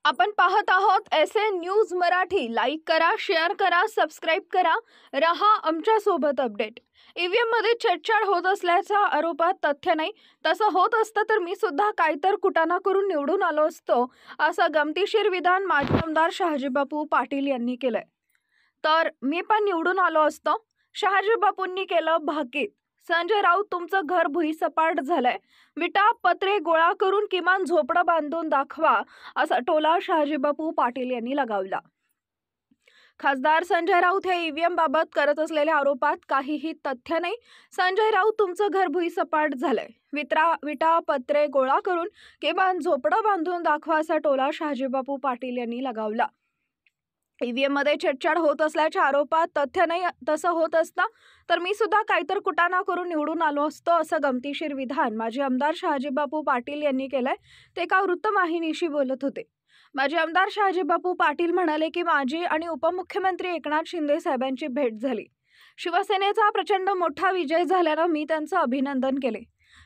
आपण पाहत आहोत SN न्यूज मराठी। लाईक करा, शेअर करा, सबस्क्राइब करा, रहा आमच्या सोबत अपडेट। ईव्हीएम मध्ये छेडछाड होत असल्याच्या आरोपात तथ्य नाही। तसं होत असतं तर मी सुद्धा काहीतर कुटाणा करून निवडून आलो असतो, असं गमतीशीर विधान माजी आमदार शहाजीबापू पाटील यांनी केलंय। तर मी पण निवडून आलो असतो, शहाजीबापूंनी केलं भाकीत। संजय राऊत तुमचं घर भुईसपाट झालंय, विटा पत्रे गोळा करून किमान झोपडं बांधून दाखवा, असा टोला शहाजीबापू पाटील यांनी लगावला। खासदार संजय राऊत हे ईव्हीएम बाबत करत असलेल्या आरोपात काहीही तथ्य नाही। संजय राऊत तुमचं घर भुईसपाट झालंय, विटा पत्रे गोळा करून किमान झोपडं बांधून दाखवा, असा टोला शहाजीबापू पाटील यांनी लगावला। ईव्हीएम मध्ये छेडछाड होत असल्याच्या आरोपात तथ्य नाही। तसं होत असतं तर मी सुद्धा काहीतर कुटाणा करून निवडून आलो असतो, असं गमतीशीर विधान माजी आमदार शहाजीबापू पाटील यांनी केलंय। ते एका वृत्तवाहिनीशी बोलत होते। माजी आमदार शहाजीबापू पाटील म्हणाले की माजी आणि उपमुख्यमंत्री एकनाथ शिंदे साहेबांची भेट झाली। शिवसेनेचा प्रचंड मोठा विजय झाल्यानं मी त्यांचं अभिनंदन केले।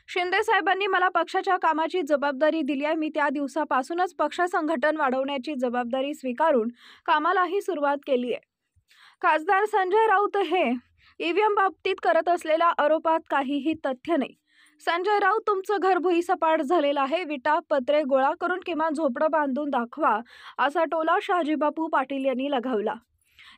शिंदे साहेबांनी मला पक्षाच्या कामाची जबाबदारी दिली आहे। मी त्या दिवसापासूनच पक्ष संघटन वाढवण्याची जबाबदारी स्वीकारून कामालाही सुरुवात केली आहे। खासदार संजय राऊत हे ईव्हीएम बाबतीत करत असलेल्या आरोपात काहीही तथ्य नाही। संजय राऊत तुमचं घर भुईसपाट झालेलं आहे, विटा पत्रे गोळा करून किमान झोपडं बांधून दाखवा, असा टोला शहाजीबापू पाटील यांनी लगावला।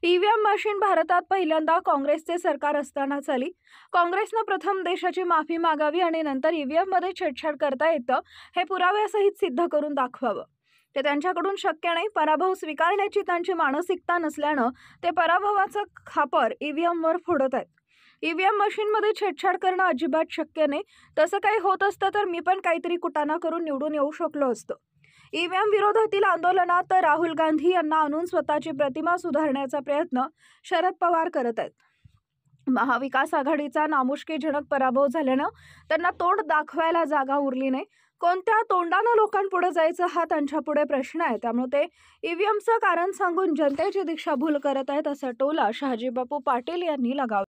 ईव्हीएम मशीन भारतात पहिल्यांदा काँग्रेसचे सरकार असतानाच आली। काँग्रेसनं प्रथम देशाची माफी मागावी आणि नंतर ईव्हीएम मध्ये छेडछाड करता येतं हे पुराव्यासहित सिद्ध करून दाखवावं। ते त्यांच्याकडून शक्य नाही। पराभव स्वीकारण्याची त्यांची मानसिकता नसल्यानं ते पराभवाचं खापर ईव्हीएमवर फोडत आहेत। ईव्हीएम मशीनमध्ये छेडछाड करणं अजिबात शक्य नाही। तसं काही होत असतं तर मी पण काहीतरी कुटाणा करून निवडून येऊ शकलो असतो। ईव्हीएम विरोधातील आंदोलनात राहुल गांधी यांना आणून स्वतःची प्रतिमा सुधारण्याचा प्रयत्न शरद पवार करत आहेत। महाविकास आघाडीचा नामुष्कीजनक पराभव झाल्यानं त्यांना तोंड दाखवायला जागा उरली नाही। कोणत्या तोंडानं लोकांपुढे जायचं हा त्यांच्यापुढे प्रश्न आहे। त्यामुळे ते ईव्हीएमचं कारण सांगून जनतेची दिशाभूल करत आहेत, असा टोला शहाजीबापू पाटील यांनी लगावला।